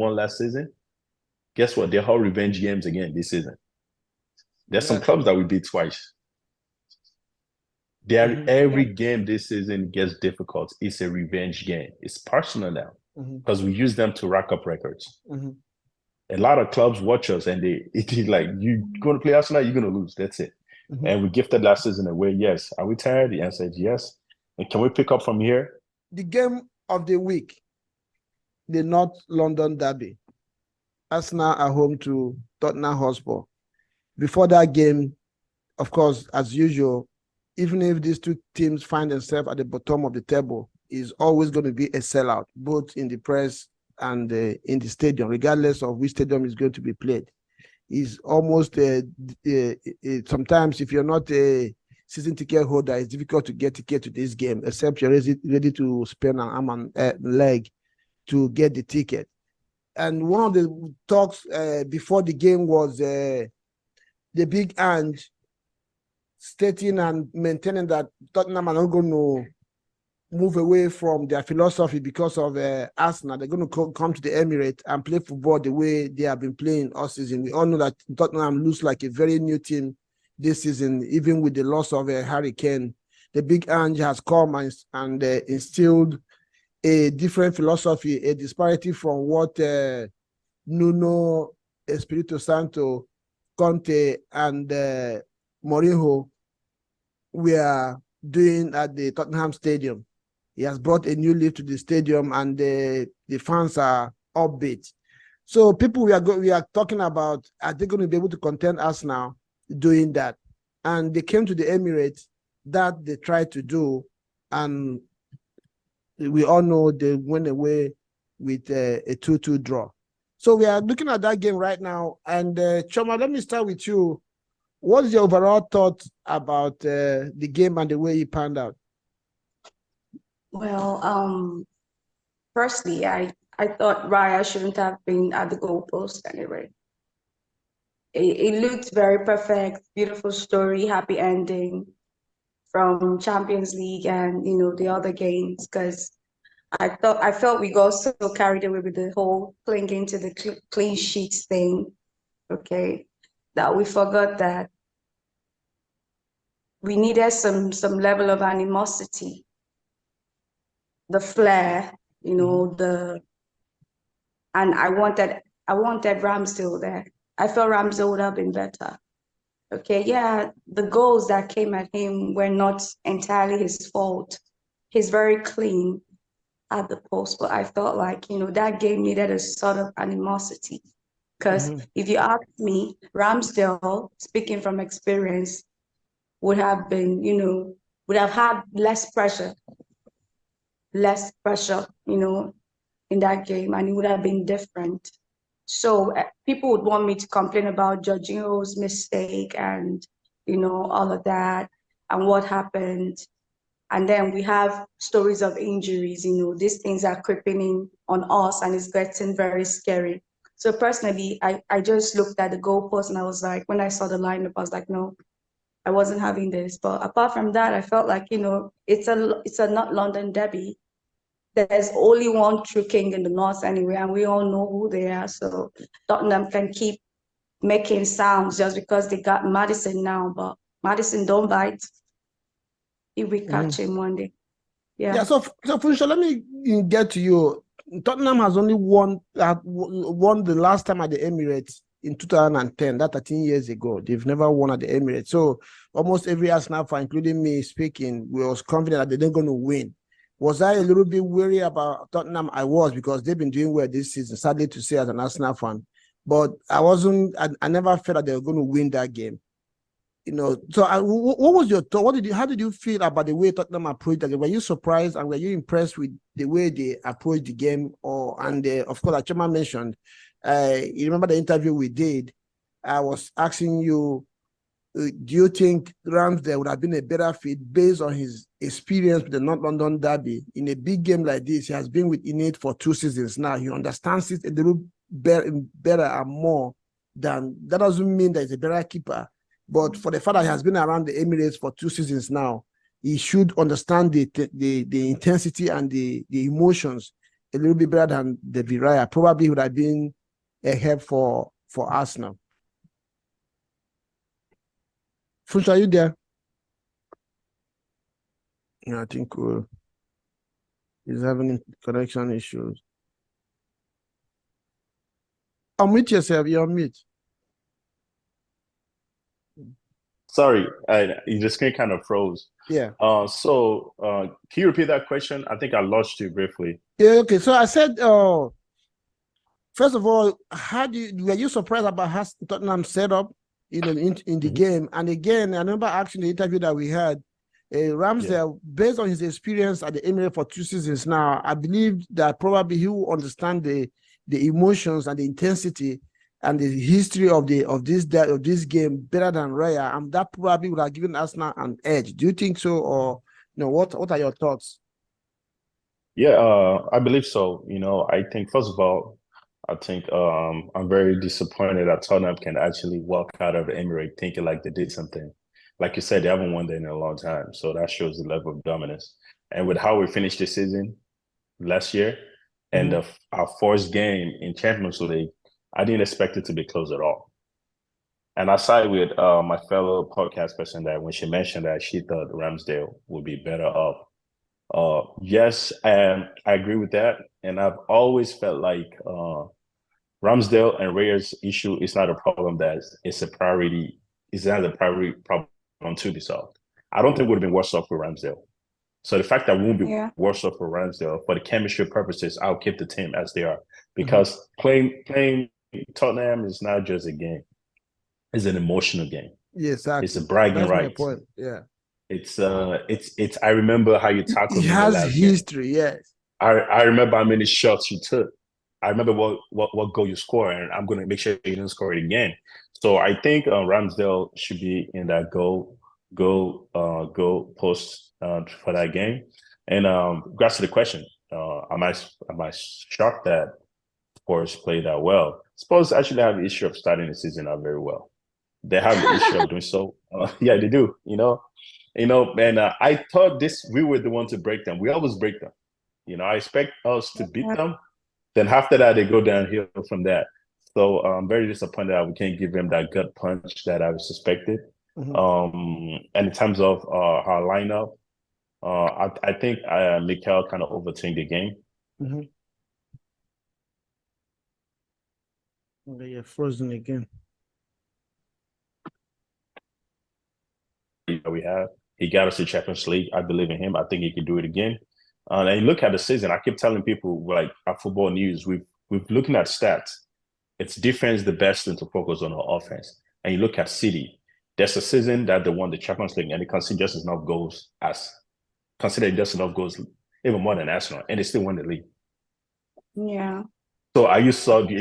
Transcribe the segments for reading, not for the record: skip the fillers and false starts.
won last season, guess what? They're all revenge games again this season. There's some clubs that we beat twice. Every game this season gets difficult. It's a revenge game. It's personal now because we use them to rack up records. A lot of clubs watch us and it's like, you're going to play Arsenal, you're going to lose. That's it. And we gifted last season away. Yes. Are we tired? The answer is yes. And can we pick up from here? The game of the week, the North London derby. Arsenal are home to Tottenham Hotspur. Before that game, of course, as usual, even if these two teams find themselves at the bottom of the table, is always going to be a sellout, both in the press and in the stadium, regardless of which stadium is going to be played. Is almost sometimes if you're not a season ticket holder, it's difficult to get ticket to this game, except you're ready to spend an arm and leg to get the ticket. And one of the talks before the game was the big Ange stating and maintaining that Tottenham are not going to move away from their philosophy because of Arsenal. They're going to come to the Emirates and play football the way they have been playing all season. We all know that Tottenham looks like a very new team this season, even with the loss of Harry Kane. The big Ange has come and instilled a different philosophy, a disparity from what Nuno Espirito Santo, Conte, and Mourinho were doing at the Tottenham Stadium. He has brought a new lift to the stadium, and the fans are upbeat. So people we are talking about, are they going to be able to contend Arsenal doing that? And they came to the Emirates, that they tried to do, and we all know they went away with a 2-2 draw. So we are looking at that game right now. And Chioma, let me start with you. What's your overall thoughts about the game and the way it panned out? Well, firstly, I thought Raya shouldn't have been at the goalpost anyway. It looked very perfect, beautiful story, happy ending from Champions League and the other games, because I felt we got so carried away with the whole clinging to the clean sheets thing, okay, that we forgot that we needed some level of animosity, the flair, and I wanted Ramsdale there. I felt Ramsdale would have been better. Okay, yeah, the goals that came at him were not entirely his fault. He's very clean at the post, but I felt like, that game needed a sort of animosity. Because if you ask me, Ramsdale, speaking from experience, would have been, would have had less pressure, in that game, and it would have been different. So people would want me to complain about Jorginho's mistake and, all of that and what happened. And then we have stories of injuries, these things are creeping in on us and it's getting very scary. So personally, I just looked at the goalpost and I was like, when I saw the lineup, I was like, no, I wasn't having this. But apart from that, I felt like, it's a not London derby. There's only one true king in the north anyway, and we all know who they are. So Tottenham can keep making sounds just because they got Maddison now, but Maddison don't bite. If we catch him one day. Yeah. So Funsho, let me get to you. Tottenham has only won the last time at the Emirates in 2010, that 13 years ago. They've never won at the Emirates. So almost every Arsenal fan, including me speaking, was confident that they're not going to win. Was I a little bit worried about Tottenham? I was, because they've been doing well this season, sadly to say, as an Arsenal fan. But I never felt that they were going to win that game. So what was your thought? How did you feel about the way Tottenham approached that game? Were you surprised and were you impressed with the way they approached the game? Of course, like Chioma mentioned, you remember the interview we did? I was asking you, do you think Ramsdale would have been a better fit based on his experience with the North London derby? In a big game like this, he has been with it for 2 seasons now. He understands it a little better and more than. That doesn't mean that he's a better keeper, but for the fact that he has been around the Emirates for 2 seasons now, he should understand the intensity and the emotions a little bit better than the Raya, probably would have been a help for Arsenal. Funsho, are you there? Yeah, I think he's having connection issues. Unmute yourself. You're on mute. Sorry, the screen kind of froze. Yeah. So can you repeat that question? I think I lost you briefly. Yeah. Okay. So I said, first of all, were you surprised about how Tottenham set up, in the game? And again, I remember asking the interview that we had, Ramsdale, based on his experience at the Emirates for 2 seasons now, I believe that probably he will understand the emotions and the intensity and the history of this game better than Raya, and that probably would have given Arsenal an edge. Do you think so, or what are your thoughts? Yeah, I believe so. I think first of all, I'm very disappointed that Tottenham can actually walk out of the Emirates thinking like they did something. Like you said, they haven't won there in a long time, so that shows the level of dominance. And with how we finished the season last year, and our fourth game in Champions League, I didn't expect it to be close at all. And I side with my fellow podcast person that when she mentioned that she thought Ramsdale would be better off. Yes, and I agree with that. And I've always felt like Ramsdale and Raya's issue is not a problem that it's a priority. It's not a priority problem to be solved. I don't think it would have been worse off for Ramsdale. So the fact that we won't be worse off for Ramsdale, for the chemistry purposes, I'll keep the team as they are. Because playing Tottenham is not just a game. It's an emotional game. Yeah, exactly. It's a bragging right. Point. Yeah. It's I remember how you tackled me. It has history, game. Yes. I remember how many shots you took. I remember what goal you scored, and I'm gonna make sure you don't score it again. So I think Ramsdale should be in that goal post for that game. And regards to the question, am I shocked that Spurs played that well? Spurs actually have the issue of starting the season out very well. They have the issue of doing so. Yeah, they do. And I thought we were the one to break them. We always break them. I expect us to beat them. Then after that, they go downhill from that. So I'm very disappointed that we can't give them that gut punch that I suspected. And in terms of our lineup, I think Mikel kind of overturned the game. Okay, you're frozen again. We have. He got us to Champions League. I believe in him. I think he can do it again. And look at the season. I keep telling people, like at Football News, we've looking at stats. It's defense the best thing to focus on our offense. And you look at City. There's a season that they won the Champions League and they consider just enough goals even more than Arsenal, and they still won the league. Yeah. So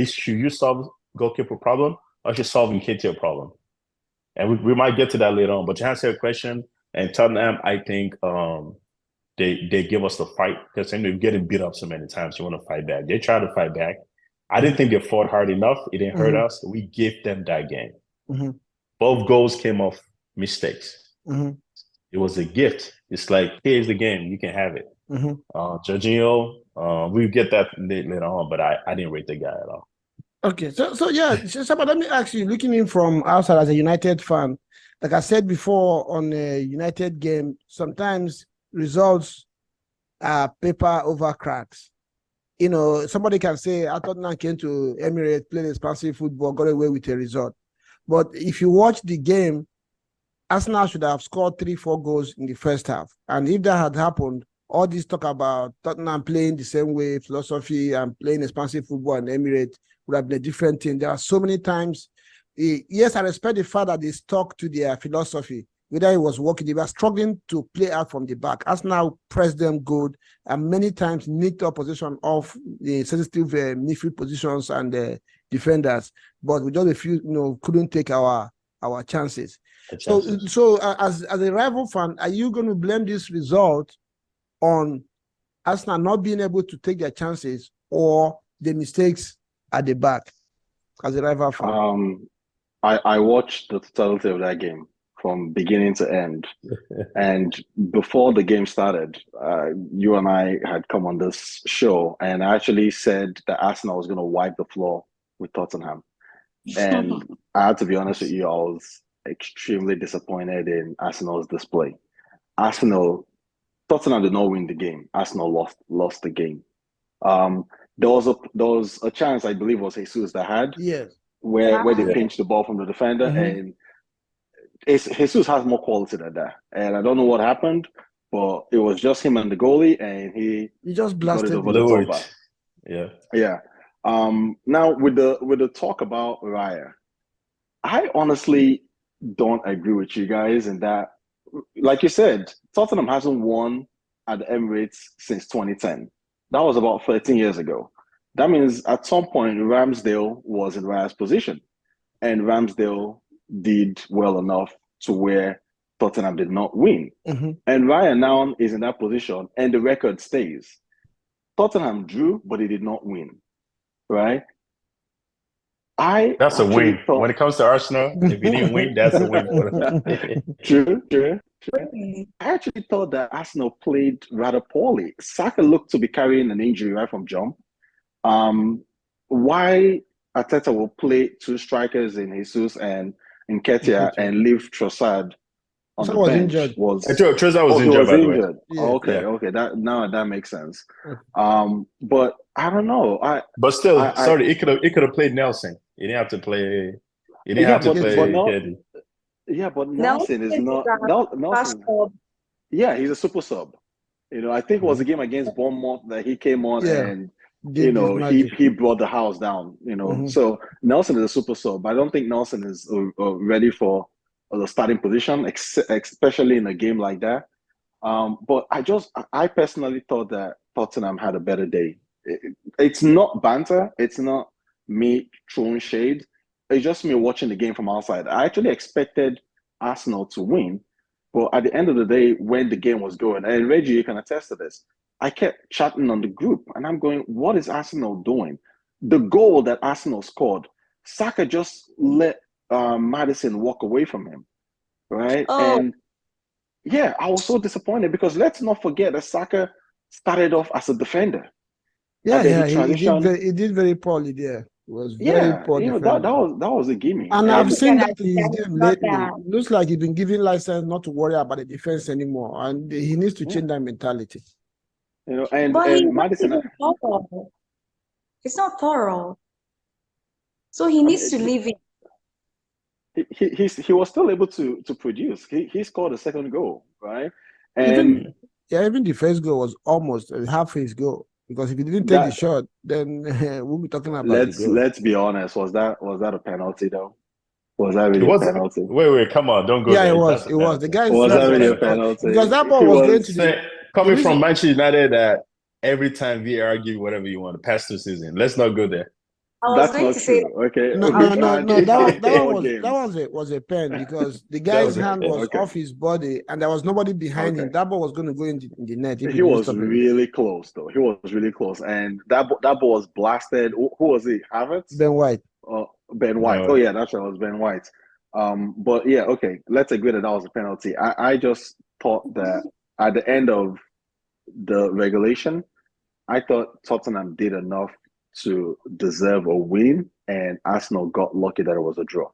should you solve goalkeeper problem or should solve Nketiah problem? And we might get to that later on. But to answer your question, and Tottenham, I think they give us the fight because they're getting beat up so many times. You want to fight back. They try to fight back. I didn't think they fought hard enough. It didn't hurt us. We gave them that game. Both goals came off mistakes. It was a gift. It's like, here's the game. You can have it. Jorginho, we'll get that later on, but I didn't rate the guy at all. Okay, so yeah, Shaba, let me ask you, looking in from outside as a United fan, like I said before on a United game, sometimes results are paper over cracks. Somebody can say, I Tottenham came to Emirates, played expansive football, got away with a result. But if you watch the game, Arsenal should have scored 3-4 goals in the first half. And if that had happened, all this talk about Tottenham playing the same way, philosophy, and playing expansive football in Emirates would have been a different thing. There are so many times. Yes, I respect the fact that they stuck to their philosophy, whether it was working. They were struggling to play out from the back. Arsenal pressed them good and many times nicked opposition off the sensitive midfield positions and the defenders. But with just a few, couldn't take our chances. So as a rival fan, are you going to blame this result on Arsenal not being able to take their chances or the mistakes at the back as a rival fan? I watched the totality of that game, from beginning to end. And before the game started, you and I had come on this show, and I actually said that Arsenal was going to wipe the floor with Tottenham. And I had to be honest with you, I was extremely disappointed in Arsenal's display. Tottenham did not win the game. Arsenal lost the game. There was a chance, I believe it was Jesus that had, where they pinched the ball from the defender, and Jesus has more quality than that. And I don't know what happened, but it was just him and the goalie, and he just blasted got it over the top bar. Yeah. Now with the talk about Raya, I honestly don't agree with you guys in that, like you said, Tottenham hasn't won at the Emirates since 2010. That was about 13 years ago. That means at some point Ramsdale was in Raya's position, and Ramsdale did well enough to where Tottenham did not win. And Raya now is in that position, and the record stays. Tottenham drew, but he did not win, right? That's a win. When it comes to Arsenal, if he didn't win, that's a win for them. True. I actually thought that Arsenal played rather poorly. Saka looked to be carrying an injury right from jump. Why Arteta will play two strikers in Jesus and Nketiah and leave Trossard on the bench Trossard was injured, by the way. Okay. That makes sense. But I don't know. But still, he could have played Nelson. He didn't have to play. He didn't have to play Nketiah. Yeah, but Nelson is not Nelson. Yeah, he's a super sub. I think it was a game against Bournemouth that he came on and he brought the house down. So Nelson is a super sub. I don't think Nelson is ready for the starting position, especially in a game like that. But I personally thought that Tottenham had a better day. It's not banter. It's not me throwing shade. It's just me watching the game from outside. I actually expected Arsenal to win, but at the end of the day, when the game was going, and Reggie, you can attest to this, I kept chatting on the group, and I'm going, what is Arsenal doing? The goal that Arsenal scored, Saka just let Maddison walk away from him, right? And yeah, I was so disappointed because let's not forget that Saka started off as a defender. He did very poorly there. It was very poor. That was a gimme. And I've seen that in his game lately. Looks like he's been given license not to worry about the defense anymore, and he needs to change that mentality. And Maddison, it's not thorough, so he needs to leave it. He was still able to produce. He scored a second goal, right? And even the first goal was almost half his goal. Because if he didn't take the shot, then we'll be talking about let's be honest. Was that a penalty though? Was that really a penalty? Wait, come on, don't go there. It was. The guy was that really a penalty? Because that ball was going to the coming from Manchester United that every time VAR give you whatever you want the past 2 seasons. Let's not go there. That's not true. Okay. No. That was a pen because the guy's hand was off his body and there was nobody behind him. That ball was going to go in the net. He was really close, though. He was really close, and that ball was blasted. Who was it? Havertz? Ben White. Ben White. Oh yeah, that's right. It was Ben White. But yeah, okay. Let's agree that was a penalty. I just thought that at the end of the regulation, I thought Tottenham did enough to deserve a win, and Arsenal got lucky that it was a draw.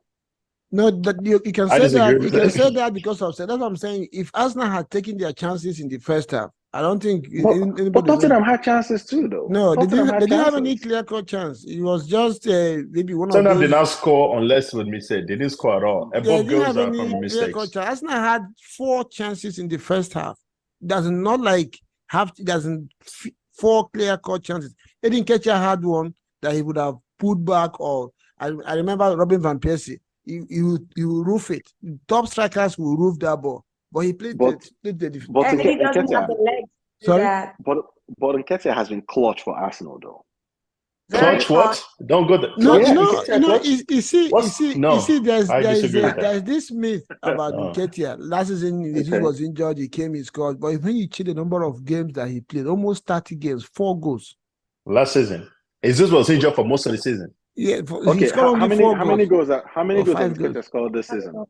No, that you can say that. You can say that because of that's what I'm saying. If Arsenal had taken their chances in the first half, I don't think anybody. But Tottenham had chances too, though. No, they didn't have any clear-cut chance. It was just maybe one of those. Tottenham did not score unless with mistake. They didn't score at all. Both goals are from mistakes. Arsenal had 4 chances in the first half. Doesn't 4 clear-cut chances. Nketiah had one that he would have put back, or I remember Robin van Persie. You roof it. Top strikers will roof that ball, but he played the defense. And he doesn't have the legs. Sorry, but Nketiah has been clutch for Arsenal, though. Clutch what? Don't go there. No. You see, there's this myth about Nketiah. Last season, he was injured. He came, he scored. But when you check the number of games that he played, almost 30 games, 4 goals. Last season, Jesus was injured for most of the season. Yeah, okay. How many goals did Nketiah score this season?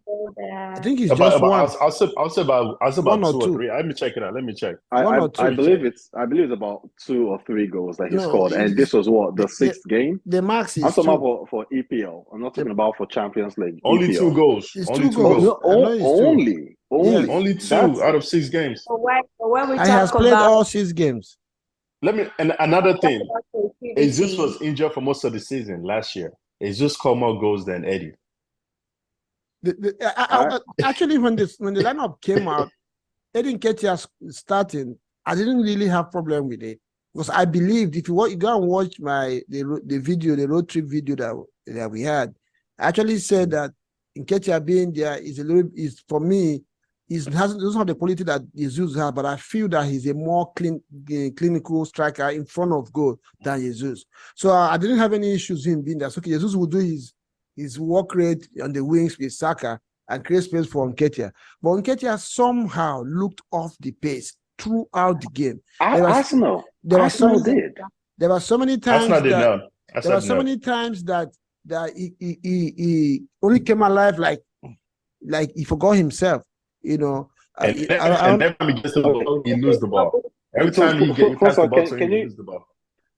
I think it's just one. I'll say about One or 2 or two. 3. Let me check it out. Let me check. I believe it's about 2 or 3 goals that he scored, and this was what the 6th game. The max is I'm talking about for EPL. I'm not talking about for Champions League. Only EPL. 2 goals. It's only 2 2 goals. goals. Only. Yes. Only 2 out of 6 games. So when we I has talk played about all 6 games. And another thing, Jesus was injured for most of the season last year. Jesus scored more goals than Eddie. Actually, when the lineup came out, Eddie Nketiah starting, I didn't really have problem with it because I believed if you go and watch the road trip video that we had, I actually said that Nketiah being there for me doesn't have the quality that Jesus has, but I feel that he's a more clinical striker in front of goal than Jesus. So I didn't have any issues with him being there. So Jesus will do his work rate on the wings with Saka and create space for Nketiah. But Nketiah somehow looked off the pace throughout the game. Arsenal did. There were so many times Arsenal did not. There were so many times that he only came alive like he forgot himself. You know, and every time he gets the ball, he loses the ball. Every time he gets the ball, he loses the ball.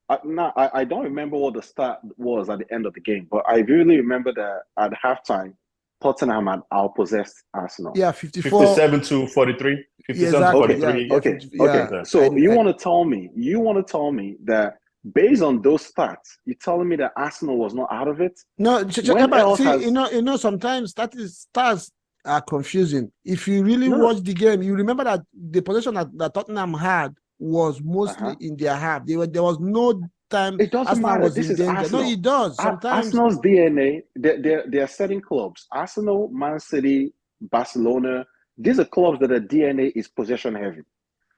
I don't remember what the stat was at the end of the game, but I really remember that at halftime, Tottenham had outpossessed Arsenal. Yeah, 57 to 43. 57 to 43. Okay. So you want to tell me that based on those stats, you're telling me that Arsenal was not out of it? No, sometimes stats are confusing. If you really watch the game, you remember that the possession that Tottenham had was mostly in their half. There was no time. It doesn't Arsenal matter. Was this in is danger. Arsenal. No, it does. Sometimes Arsenal's DNA. They are certain clubs. Arsenal, Man City, Barcelona. These are clubs that their DNA is possession heavy,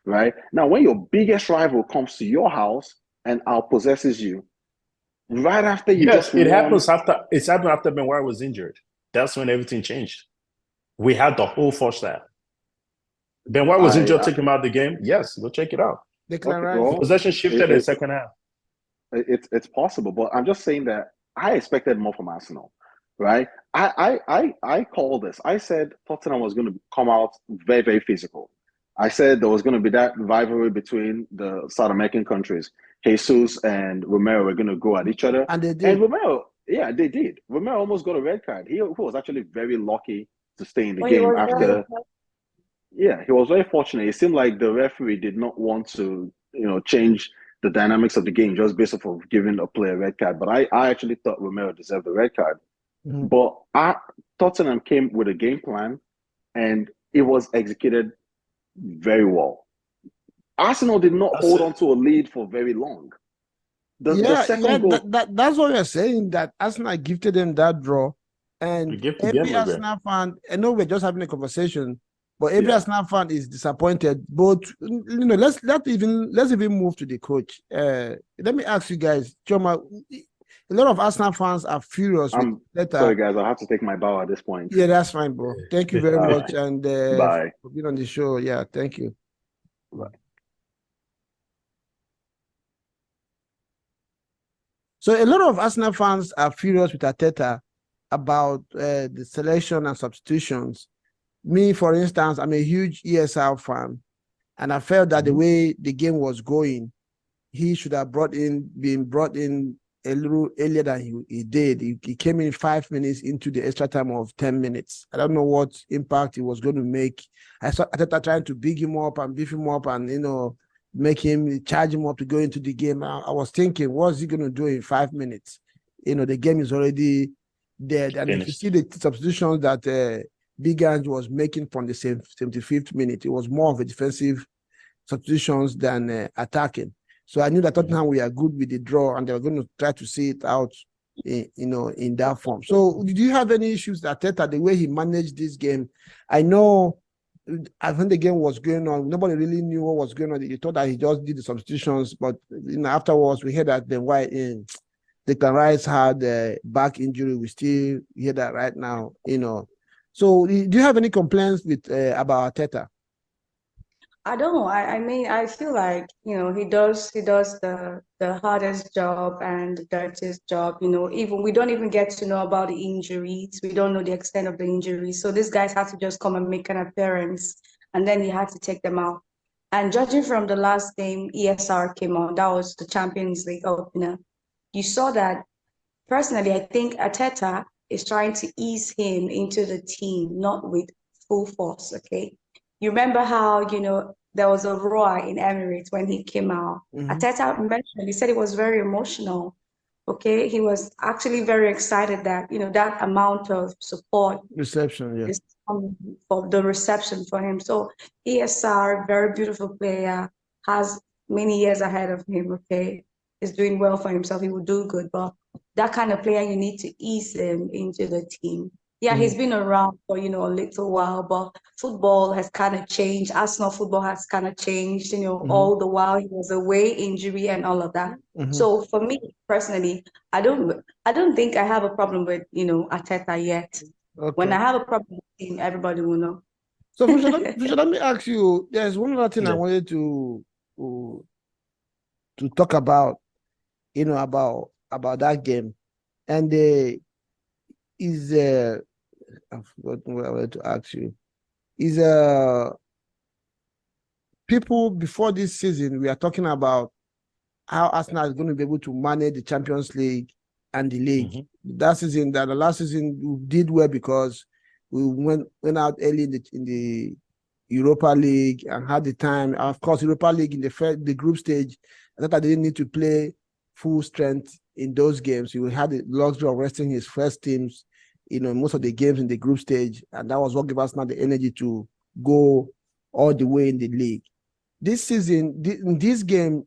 right? Now, when your biggest rival comes to your house and outpossesses you, right after you happened after Ben White was injured. That's when everything changed. We had the whole first half. Ben White was injured, took him out of the game. Yes, go check it out. Possession shifted in the second half. It's possible, but I'm just saying that I expected more from Arsenal, right? I called this. I said Tottenham was going to come out very, very physical. I said there was going to be that rivalry between the South American countries. Jesus and Romero were going to go at each other. And they did. And Romero, yeah, they did. Romero almost got a red card. He was actually very lucky to stay in the game after. Yeah, he was very fortunate. It seemed like the referee did not want to, change the dynamics of the game just based off of giving a player a red card. But I actually thought Romero deserved the red card. Mm-hmm. But Tottenham came with a game plan, and it was executed very well. Arsenal did not hold on to a lead for very long. The second goal, that's what we're saying, that Arsenal gifted them that draw. And every Arsenal fan, I know we're just having a conversation, but every Arsenal fan is disappointed. But let's even move to the coach. Let me ask you guys, Chioma, a lot of Arsenal fans are furious. Sorry, guys, I'll have to take my bow at this point. Yeah, that's fine, bro. Thank you very much, and bye for being on the show. Yeah, thank you. Bye. So a lot of Arsenal fans are furious with Arteta about the selection and substitutions. Me, for instance, I'm a huge ESL fan, and I felt that the way the game was going, he should have been brought in a little earlier than he did. He came in 5 minutes into the extra time of 10 minutes. I don't know what impact he was going to make. I saw Arteta trying to big him up and beef him up and, charge him up to go into the game. I was thinking, what's he going to do in 5 minutes? The game is already dead. And if you see the substitutions that Big Ange was making from the 75th minute, it was more of a defensive substitutions than attacking. So I knew that Tottenham were good with the draw, and they were going to try to see it out, in that form. So did you have any issues that Arteta, the way he managed this game? I know when the game was going on, nobody really knew what was going on. You thought that he just did the substitutions, but afterwards we heard that Ben White Declan Rice had a back injury. We still hear that right now, So do you have any complaints about Arteta? I don't. I mean, I feel like, he does the hardest job and the dirtiest job. Even we don't even get to know about the injuries. We don't know the extent of the injuries. So these guys have to just come and make an appearance, and then he had to take them out. And judging from the last game, ESR came on. That was the Champions League opener. You saw that. Personally, I think Arteta is trying to ease him into the team, not with full force. Okay. You remember how, there was a roar in Emirates when he came out. Arteta mentioned, he said it was very emotional. Okay. He was actually very excited that, that amount of support reception, is for the reception for him. So ESR, very beautiful player, has many years ahead of him. Okay. Is doing well for himself. He will do good. But that kind of player, you need to ease him into the team. Yeah, he's been around for, a little while, but football has kind of changed. Arsenal football has kind of changed, all the while he was away, injury and all of that. So for me personally, I don't think I have a problem with, Arteta yet. Okay. When I have a problem with him, everybody will know. So Funsho, let me ask you, there's one other thing I wanted to talk about, about that game. And I've forgotten what I wanted to ask you. Is people before this season, we are talking about how Arsenal is going to be able to manage the Champions League and the league. The last season we did well because we went out early in the Europa League and had the time. Of course, Europa League in the group stage, I thought I didn't need to play full strength in those games. He had the luxury of resting his first teams, most of the games in the group stage, and that was what gave us now the energy to go all the way in the league. This season, in this game,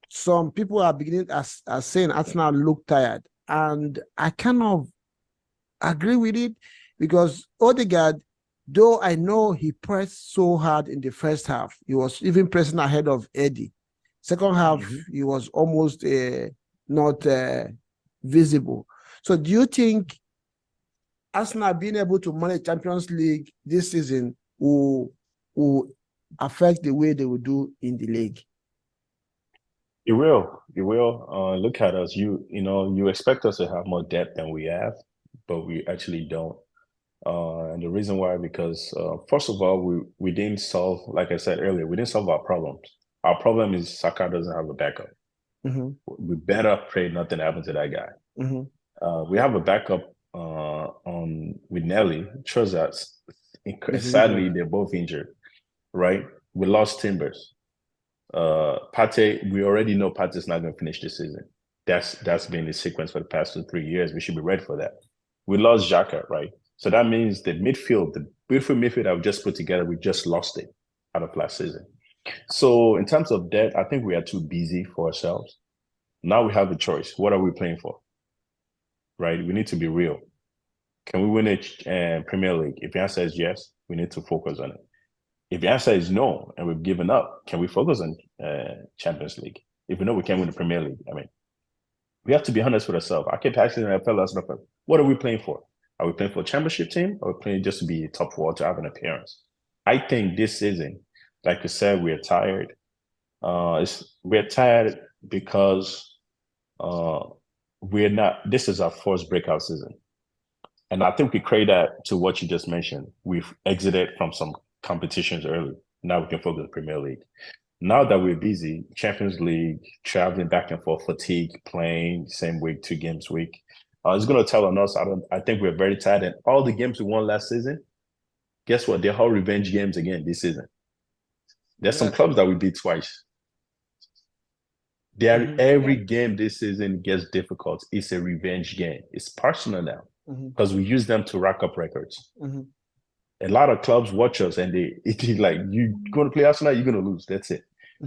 some people are beginning as saying Arsenal look tired, and I kind of agree with it because Odegaard, though I know he pressed so hard in the first half, he was even pressing ahead of Eddie. Second half, he was almost not visible. So do you think Arsenal being able to manage Champions League this season will affect the way they will do in the league? It will. It will. Look at us. You expect us to have more depth than we have, but we actually don't. And the reason why, because first of all, we didn't solve, like I said earlier, we didn't solve our problems. Our problem is Saka doesn't have a backup. We better pray nothing happens to that guy. We have a backup with Nelly. Trossard. Sadly, they're both injured, right? We lost Timbers. Partey, we already know Partey's not going to finish this season. That's been the sequence for the past 2-3 years. We should be ready for that. We lost Xhaka, right? So that means the beautiful midfield I've just put together, we just lost it out of last season. So in terms of depth, I think we are too busy for ourselves. Now we have a choice. What are we playing for? Right? We need to be real. Can we win a Premier League? If the answer is yes, we need to focus on it. If the answer is no, and we've given up, can we focus on Champions League? If we know we can't win the Premier League, we have to be honest with ourselves. I keep asking fellas, what are we playing for? Are we playing for a championship team, or are we playing just to be top 4 to have an appearance? I think this season, like you said, we're tired. We're tired because this is our first breakout season. And I think we create that to what you just mentioned. We've exited from some competitions early. Now we can focus on the Premier League. Now that we're busy, Champions League, traveling back and forth, fatigue, playing same week, 2 games a week, it's going to tell on us. I think we're very tired. And all the games we won last season, guess what? They're all revenge games again this season. There's some clubs that we beat twice. Every game this season gets difficult. It's a revenge game. It's personal now because we use them to rack up records. A lot of clubs watch us and it's like, you're going to play Arsenal, you're going to lose. That's it.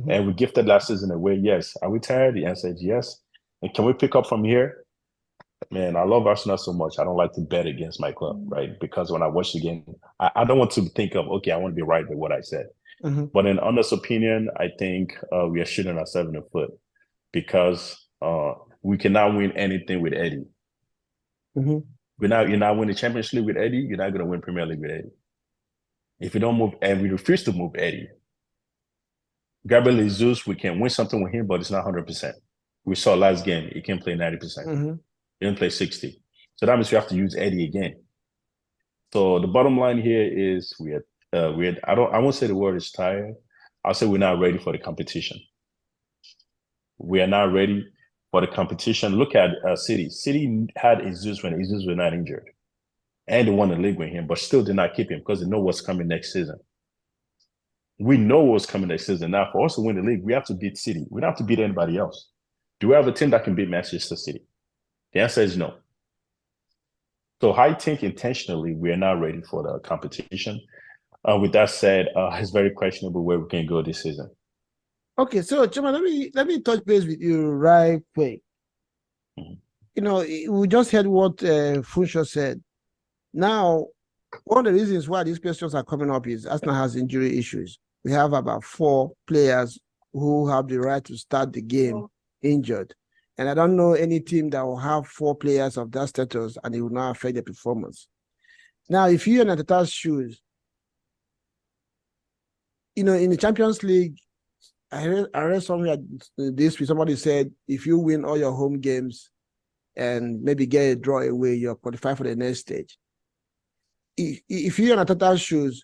And we gifted last season away. Yes. Are we tired? The answer is yes. And can we pick up from here? Man, I love Arsenal so much. I don't like to bet against my club, right? Because when I watch the game, I don't want to think of, okay, I want to be right with what I said. But in honest opinion, I think we are shooting ourselves in the foot because we cannot win anything with Eddie. You're not winning the Champions League with Eddie, you're not going to win Premier League with Eddie. If you don't move, and we refuse to move Eddie, Gabriel Jesus, we can win something with him, but it's not 100%. We saw last game, he can play 90%. He didn't play 60. So that means we have to use Eddie again. So the bottom line here is I won't say the word is tired. I'll say we're not ready for the competition. We are not ready for the competition. Look at City. City had Jesus when Jesus was not injured. And they won the league with him, but still did not keep him because they know what's coming next season. We know what's coming next season. Now, for us to win the league, we have to beat City. We don't have to beat anybody else. Do we have a team that can beat Manchester City? The answer is no. So I think intentionally we are not ready for the competition. With that said, it's very questionable where we can go this season. Okay, so Chioma, let me touch base with you right quick. You know, we just heard what Funsho said. Now, one of the reasons why these questions are coming up is Arsenal has injury issues. We have about 4 players who have the right to start the game injured. And I don't know any team that will have 4 players of that status and it will not affect their performance. Now, if you're in Arteta's shoes, you know, in the Champions League, I read somewhere this week, somebody said, if you win all your home games and maybe get a draw away, you're qualified for the next stage. If you're in Arteta's shoes,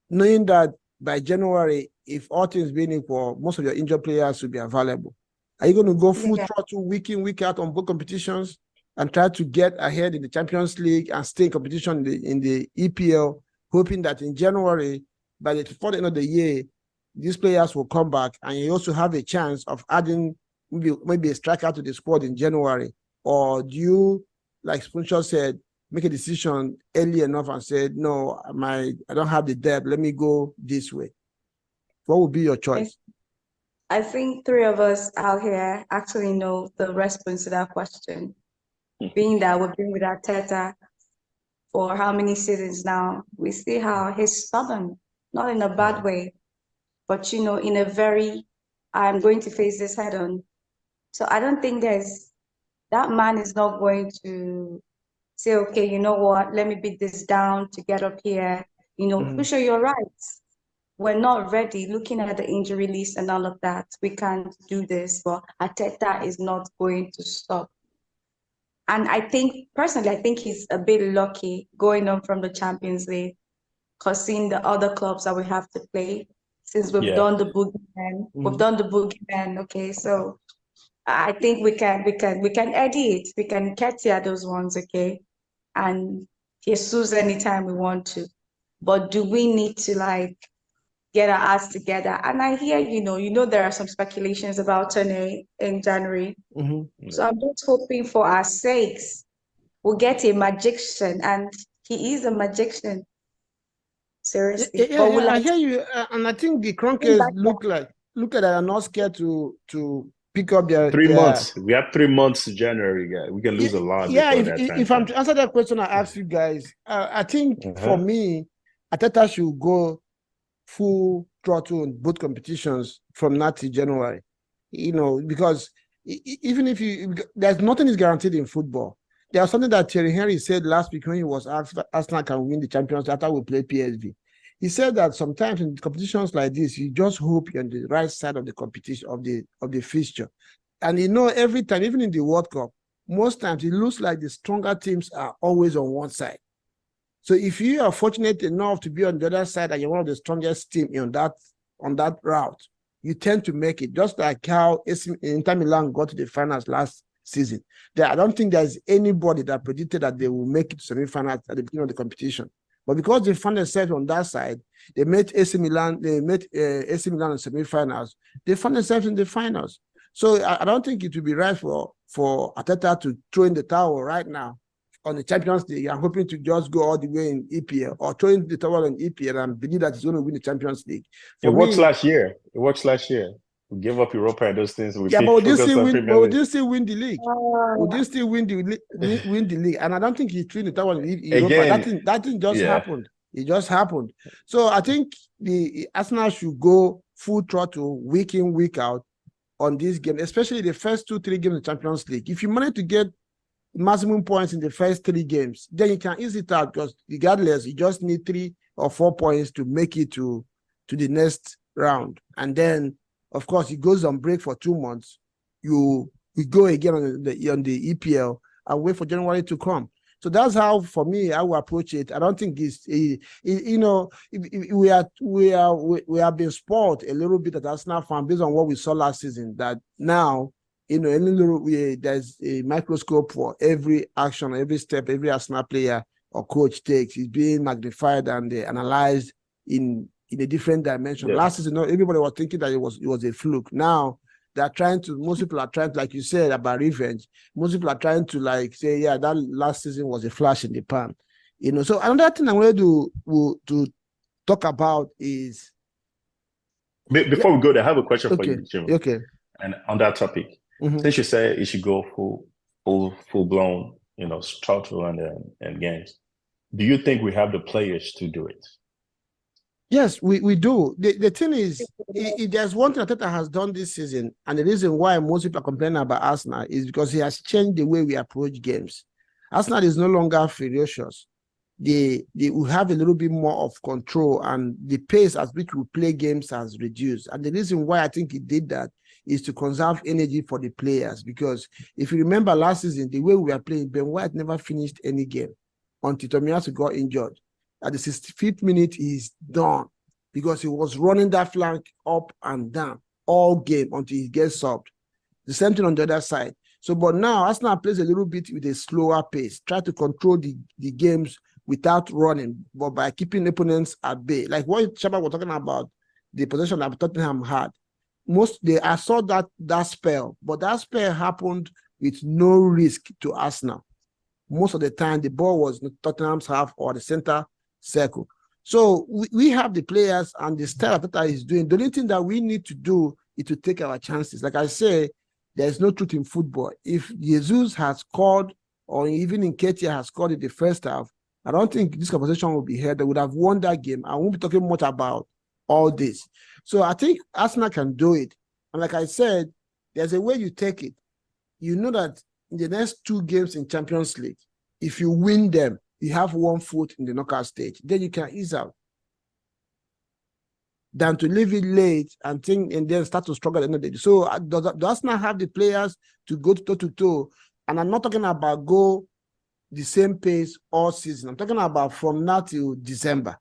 knowing that by January, if all things being equal, most of your injured players will be available, are you going to go full throttle week in, week out on both competitions and try to get ahead in the Champions League and stay in competition in the EPL, hoping that in January, before the end of the year, these players will come back and you also have a chance of adding maybe a striker to the squad in January? Or do you, like Sponsor said, make a decision early enough and say, no, I don't have the depth, let me go this way? What would be your choice? I think 3 of us out here actually know the response to that question. Being that we've been with Arteta for how many seasons now, we see how he's stubborn, not in a bad way, but, you know, in a very, I'm going to face this head on. So I don't think that man is not going to say, okay, you know what, let me beat this down to get up here. You know, for sure, you're right. We're not ready. Looking at the injury list and all of that, we can't do this, but Arteta is not going to stop. And I think, personally, I think he's a bit lucky going on from the Champions League, because seeing the other clubs that we have to play, since we've done the boogeyman, okay, so I think we can edit, we can Nketiah those ones, okay, and Jesus anytime we want to. But do we need to like get our ass together? And I hear, you know, there are some speculations about Tone in January. So I'm just hoping for our sakes, we'll get a magician, and he is a magician. Seriously. I hear you, and I think the Kroenkes look like they're not scared to pick up their 3 months. We have 3 months to January, guys. We can lose a lot. Yeah, if I'm to answer that question, I ask you guys. I think for me, Arteta should go full throttle in both competitions from now to January. You know, because even if there's nothing is guaranteed in football. There's something that Thierry Henry said last week when he was asked if Arsenal can win the Champions League after we play PSV. He said that sometimes in competitions like this, you just hope you're on the right side of the competition, of the fixture. And you know, every time, even in the World Cup, most times it looks like the stronger teams are always on one side. So if you are fortunate enough to be on the other side and you're one of the strongest team on that route, you tend to make it. Just like how Inter Milan got to the finals last season. I don't think there's anybody that predicted that they will make it to semi-finals at the beginning of the competition. But because they found themselves on that side, they met AC Milan in semi-finals. They found themselves in the finals. So I don't think it would be right for Arteta to throw in the towel right now on the Champions League. I'm hoping to just go all the way in EPL, or throw in the towel in EPL and believe that he's going to win the Champions League. It worked last year. We gave up Europa and those things. But would you still win the league? Would you still win the league? And I don't think he's throwing the towel in Europa. That thing just happened. It just happened. So I think the Arsenal should go full throttle week in, week out on this game, especially the first 2-3 games in the Champions League. If you manage to get maximum points in the first 3 games, then you can ease it out, because regardless, you just need 3 or 4 points to make it to the next round. And then, of course, he goes on break for 2 months. We go again on the EPL and wait for January to come. So that's how, for me, I will approach it. I don't think we have been spoiled a little bit at Arsenal fan based on what we saw last season. That now, there's a microscope for every action, every step, every Arsenal player or coach takes. Is being magnified and analyzed in a different dimension. Yeah. Last season, everybody was thinking that it was a fluke. Now, most people are trying to, like you said about revenge, most people are trying to say, yeah, that last season was a flash in the pan. So another thing I wanted to talk about is... Before we go there, I have a question for you, Jim. Okay. And on that topic, since you said you should go full blown, structural and games, do you think we have the players to do it? Yes, we do. The thing is, there's one thing Arteta has done this season, and the reason why most people are complaining about Arsenal is because he has changed the way we approach games. Arsenal is no longer ferocious. They will have a little bit more of control, and the pace at which we play games has reduced. And the reason why I think he did that is to conserve energy for the players. Because if you remember last season, the way we were playing, Ben White never finished any game until Tomiyasu got injured. At the 65th minute, he's done because he was running that flank up and down all game until he gets subbed. The same thing on the other side. So, but now Arsenal plays a little bit with a slower pace, try to control the games without running, but by keeping opponents at bay. Like what Chioma was talking about, the possession that Tottenham had. I saw that spell, but that spell happened with no risk to Arsenal. Most of the time, the ball was in Tottenham's half or the center circle. So we have the players, and the style that is doing. The only thing that we need to do is to take our chances. Like I say, there's no truth in football. If Jesus has scored, or even Nketiah has scored in the first half, I don't think this conversation will be held. They would have won that game. I won't be talking much about all this. So I think Arsenal can do it. And like I said, there's a way you take it. You know that in the next 2 games in Champions League, if you win them, you have 1 foot in the knockout stage. Then you can ease out. Than to leave it late and then start to struggle at the end of the day. So does Arsenal have the players to go toe-to-toe? And I'm not talking about go the same pace all season. I'm talking about from now till December.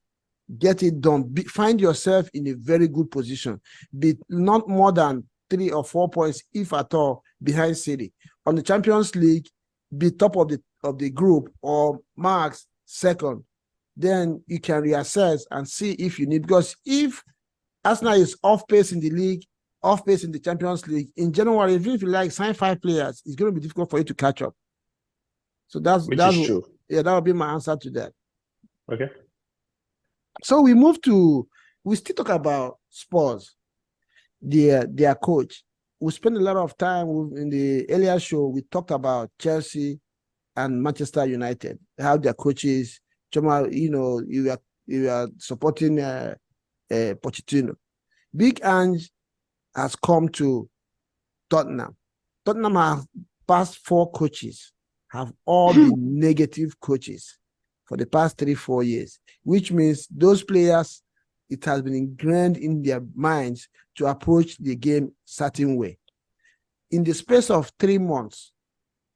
Get it done. Find yourself in a very good position. Be not more than 3 or 4 points, if at all, behind City. On the Champions League, be top of the group or marks second. Then you can reassess and see if you need. Because if Arsenal is off pace in the league, off pace in the Champions League, in January, even if you sign 5 players, it's going to be difficult for you to catch up. So that's true. Yeah, that would be my answer to that. Okay. So we still talk about Spurs, their coach. We spent a lot of time in the earlier show. We talked about Chelsea and Manchester United, how their coaches, Chioma, you are supporting Pochettino. Big Ange has come to Tottenham. Tottenham have past 4 coaches have all been negative coaches for the past 3-4 years, which means those players, it has been ingrained in their minds to approach the game certain way. In the space of 3 months,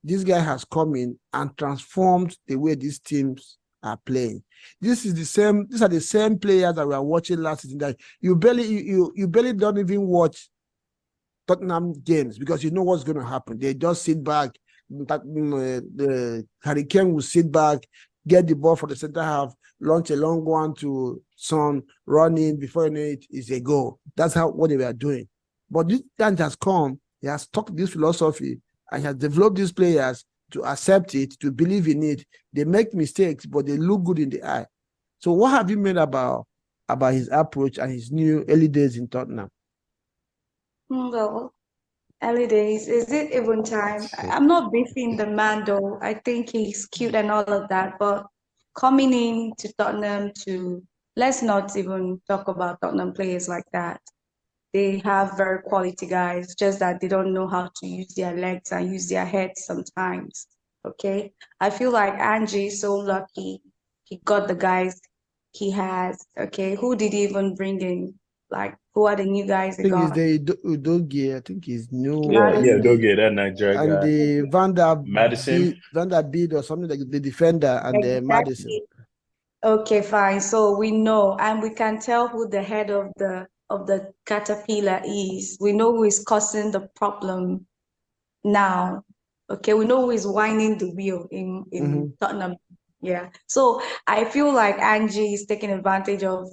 this guy has come in and transformed the way these teams are playing. These are the same players that we were watching last season. That you barely don't even watch Tottenham games because you know what's going to happen. They just sit back. The Harry Kane will sit back, get the ball for the center half, launch a long one to Son, run in, before you know it is a goal. That's what they were doing. But this time has come, he has taught this philosophy and has developed these players to accept it, to believe in it. They make mistakes, but they look good in the eye. So what have you made about his approach and his new early days in Tottenham? Well, early days, is it even time? I'm not beefing the man though. I think he's cute and all of that, but coming in to Tottenham let's not even talk about Tottenham players like that. They have very quality guys, just that they don't know how to use their legs and use their heads sometimes. Okay. I feel like Angie is so lucky he got the guys he has. Okay. Who did he even bring in? Like, who are the new guys they got? I think it's the Udogie. I think he's new. Yeah, Udogie, that Nigeria guy. And the Madison. Vanderbilt or something like the defender and the Madison. Okay, fine. So we know, and we can tell who the head of the caterpillar is. We know who is causing the problem now. Okay, we know who is winding the wheel in Tottenham. Yeah. So I feel like Angie is taking advantage of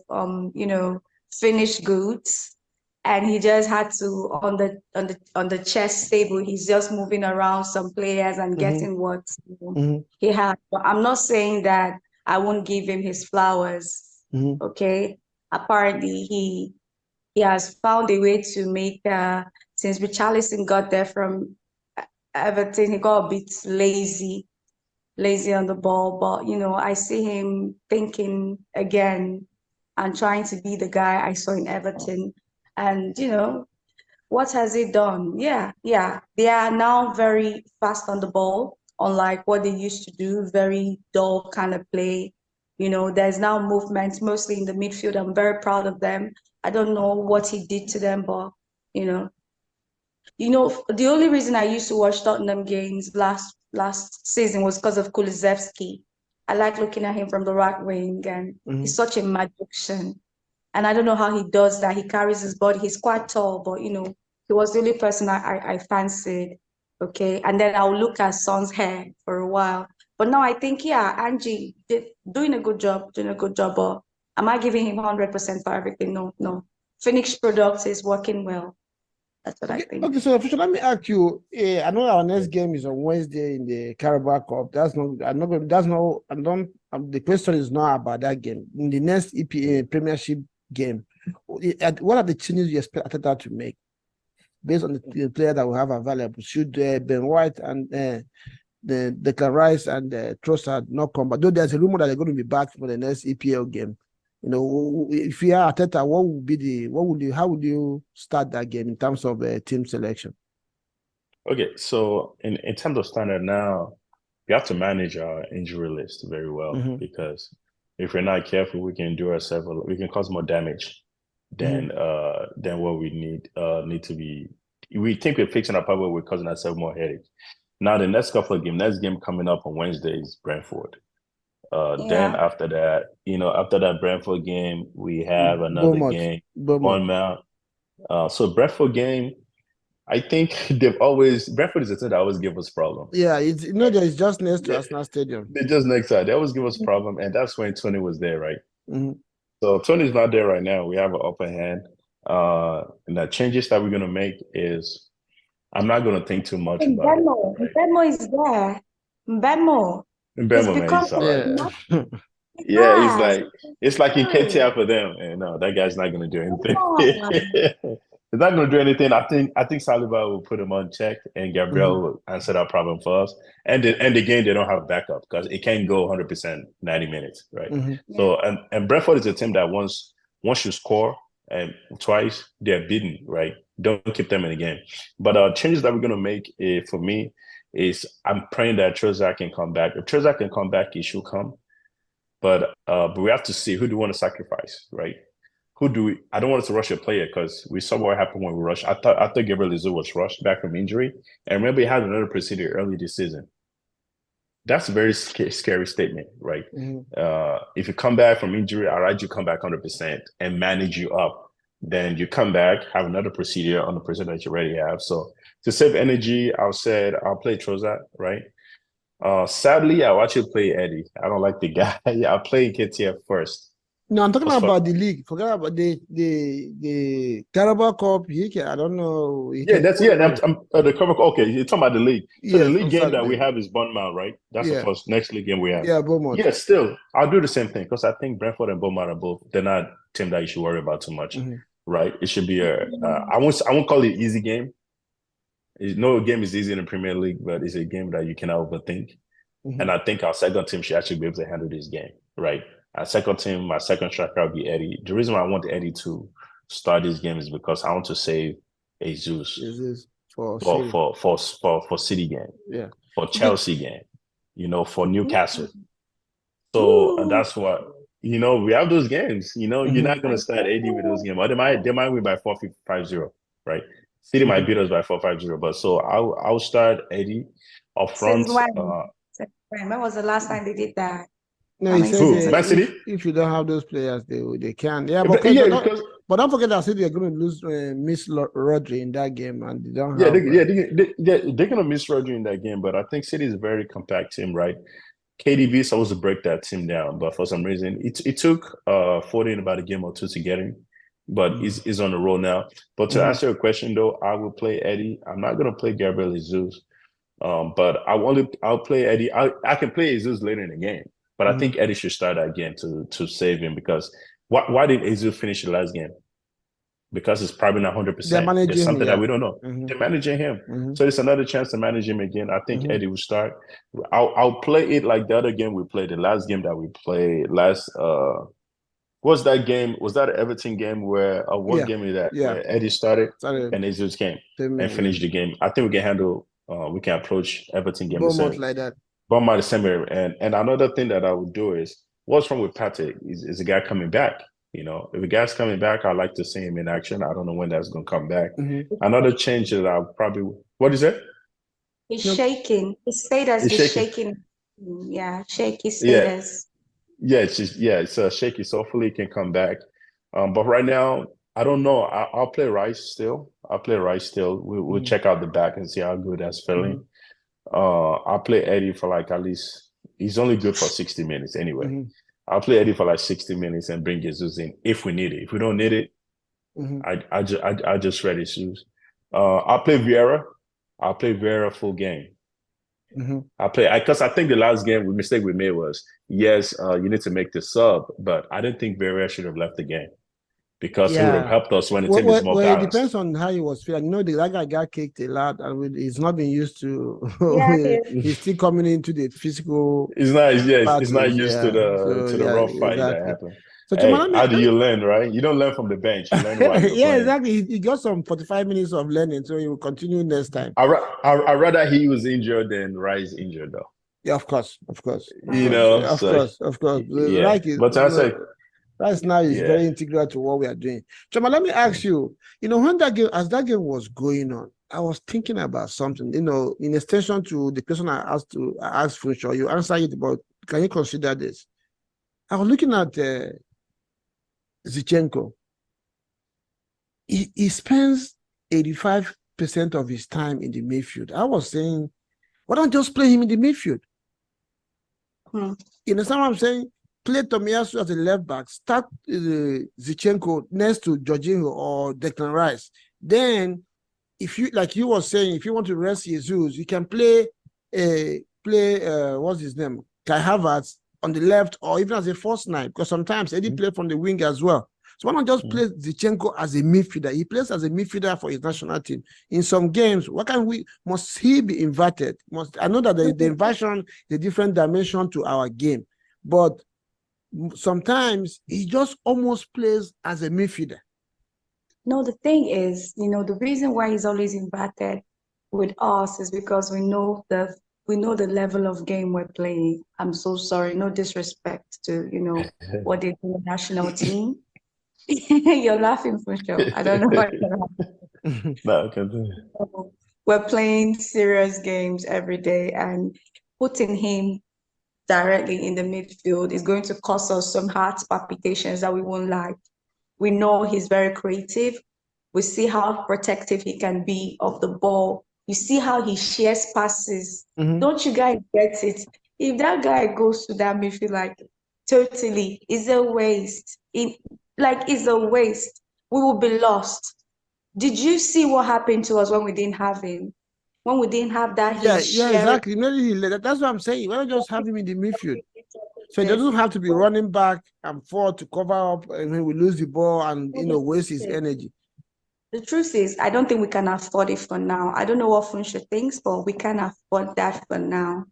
finished goods, and he just had to on the chess table. He's just moving around some players and getting what he had. But I'm not saying that I won't give him his flowers. Okay. Apparently he has found a way to make since Richarlison got there from Everton, he got a bit lazy on the ball. But I see him thinking again and trying to be the guy I saw in Everton. And what has he done? Yeah. They are now very fast on the ball, unlike what they used to do, very dull kind of play. There's now movement, mostly in the midfield. I'm very proud of them. I don't know what he did to them, but the only reason I used to watch Tottenham games last season was because of Kulusevski. I like looking at him from the right wing, and he's such a magician. And I don't know how he does that. He carries his body. He's quite tall, but he was the only person I fancied. Okay, and then I'll look at Son's hair for a while. But now I think, Angie doing a good job. But am I giving him 100% for everything? No. Finished product is working well. That's what I think. Okay, so let me ask you. I know our next game is on Wednesday in the Carabao Cup. The question is not about that game. In the next EPA Premiership game, what are the changes you expect Arteta to make based on the player that we have available? Should Ben White and the Declan Rice and Trossard not come? But though there's a rumor that they're going to be back for the next EPL game. If you are Arteta, how would you start that game in terms of team selection? Okay, so in terms of standard now, we have to manage our injury list very well because if we're not careful, we can we can cause more damage than what we need to be. We think we're fixing our problem, we're causing ourselves more headache. Now the next game coming up on Wednesday is Brentford. Then after that Brentford game, we have another game, Bournemouth. So Brentford game, I think Brentford is a team that always give us problems. Yeah, it's just next to Arsenal Stadium. They're just next side. They always give us problem, and that's when Tony was there, right? So Tony's not there right now. We have an upper hand. And the changes that we're gonna make is I'm not gonna think too much about it. Mbemo is there. Mbemo, man, yeah, it's like Nketiah for them. And no, that guy's not gonna do anything. He's not gonna do anything. I think Saliba will put him on check, and Gabriel will answer that problem for us. And again, they don't have backup because it can't go 100% 90 minutes, right? So and Brentford is a team that once you score and twice, they're beaten, right? Don't keep them in the game. But changes that we're gonna make for me is I'm praying that Trossard can come back. If Trossard can come back, he should come. But we have to see who do we want to sacrifice, right? I don't want us to rush a player because we saw what happened when we rushed. I thought Gabriel Jesus was rushed back from injury. And remember, he had another procedure early this season. That's a very scary statement, right? If you come back from injury, I'd rather you come back 100% and manage you up. Then you come back, have another procedure on the procedure that you already have. So to save energy, I'll play Trossard, right? Sadly, I'll actually play Eddie. I don't like the guy. I'll play Nketiah first. No, I'm talking about the league. Forget about the Carabao Cup. I don't know. I'm the Carabao. Okay, you're talking about the league. So the league game that we have is Bournemouth, right? That's the first next league game we have. Yeah, Bournemouth. Yeah, still, I'll do the same thing because I think Brentford and Bournemouth are they're not a team that you should worry about too much, right? It should be I won't call it an easy game. No game is easy in the Premier League, but it's a game that you cannot overthink. And I think our second team should actually be able to handle this game, right? Our second team, my second striker will be Eddie. The reason why I want Eddie to start this game is because I want to save Jesus for City game, for Chelsea game, for Newcastle. So that's what we have those games. You're not gonna start AD with those games. Or they might win by 4-5-0, right? City might beat us by 4-5-0. But so I'll start AD up front. Since when was the last time they did that? No, he said Man City? If you don't have those players, they can. Yeah, but don't forget that City are going to lose, miss Rodri in that game, and they don't have. They're going to miss Rodri in that game. But I think City is a very compact team, right? KDB is supposed to break that team down, but for some reason, it took 14 about a game or two to get him. But he's on the roll now. But to answer your question, though, I will play Eddie. I'm not going to play Gabriel Jesus. But I'll play Eddie. I can play Jesus later in the game, but I think Eddie should start that game to save him, because why did Jesus finish the last game? Because it's probably not 100%. There's something that we don't know. They're managing him, so it's another chance to manage him again. I think Eddie will start. I'll play it like the other game we played. The last game that we played last. What's that game? Was that an Everton game where game is that? Yeah. Where Eddie started and Jesus came and finished the game. I think we can handle. We can approach Everton game Bournemouth like that. Bournemouth the same way. And another thing that I would do is, what's wrong with Patrick? Is the guy coming back? If a guy's coming back, I'd like to see him in action. I don't know when that's going to come back. Another change that I'll probably... What is it? He's shaking. His status is shaking. Yeah, shaky status. Yeah, it's shaky. So hopefully he can come back. But right now, I don't know. I'll play Rice still. We'll check out the back and see how good that's feeling. I'll play Eddie for like at least... He's only good for 60 minutes anyway. I'll play Eddie for like 60 minutes and bring Jesus in if we need it. If we don't need it, I just ready Jesus. I'll play Vieira. I'll play Vieira full game. Because I think the last game, the mistake we made was, yes, you need to make the sub, but I didn't think Vieira should have left the game, because he would have helped us when the team is more balanced. It depends on how he was feeling. That guy got kicked a lot, and he's not been used to. He's still coming into the physical. He's not used to the rough fight that happened. So, how do you learn, right? You don't learn from the bench. You learn while you're playing. Exactly. He got some 45 minutes of learning, so he will continue next time. I'd rather he was injured than Rice injured, though. Yeah, of course. Of course. Yeah. Right now is very integral to what we are doing. Chioma, let me ask you, when that game was going on, I was thinking about something, in extension to the question I asked Funsho, you answered it, but can you consider this? I was looking at Zinchenko. He spends 85% of his time in the midfield. I was saying, why don't just play him in the midfield? You understand what I'm saying? Play Tomiyasu as a left back, start Zinchenko next to Jorginho or Declan Rice. Then, if you, like you were saying, if you want to rest Jesus, you can play what's his name, Kaihavertz on the left, or even as a false nine, because sometimes Eddie play from the wing as well. So why not just play Zinchenko as a midfielder? He plays as a midfielder for his national team. In some games, must he be inverted? I know that the inversion is a different dimension to our game, but sometimes he just almost plays as a midfielder. No, the thing is, the reason why he's always inverted with us is because we know the level of game we're playing. I'm so sorry, no disrespect to what they do in the national team. You're laughing for sure. I don't know what No, continue. We're playing serious games every day, and putting him directly in the midfield is going to cause us some heart palpitations that we won't like. We know he's very creative. We see how protective he can be of the ball. You see how he shares passes. Don't you guys get it? If that guy goes to that midfield, totally, it's a waste. It's a waste. We will be lost. Did you see what happened to us when we didn't have him? When we didn't have that? Yeah, exactly. That's what I'm saying. Why not just have him in the midfield? So he doesn't have to be running back and forth to cover up when we lose the ball and waste his energy. The truth is, I don't think we can afford it for now. I don't know what Funsho thinks, but we can't afford that for now.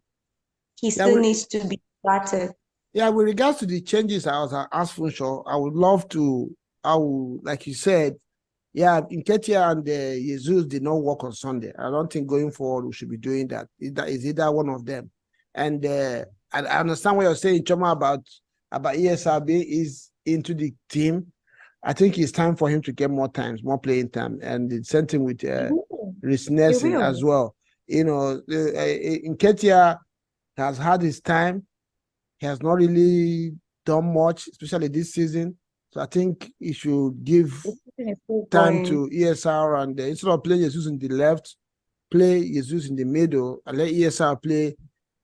He still needs to be started. Yeah, with regards to the changes I was asked Funsho, I would love to, like you said, Nketiah and Jesus did not work on Sunday. I don't think going forward we should be doing that. Is either one of them. And I understand what you're saying, Chioma, about ESRB is into the team. I think it's time for him to get more playing time, and the same thing with Rhys Nelson as well. You know, Nketiah has had his time. He has not really done much, especially this season. So I think he should give time to ESR, and instead of playing Jesus in the left, play Jesus in the middle and let ESR play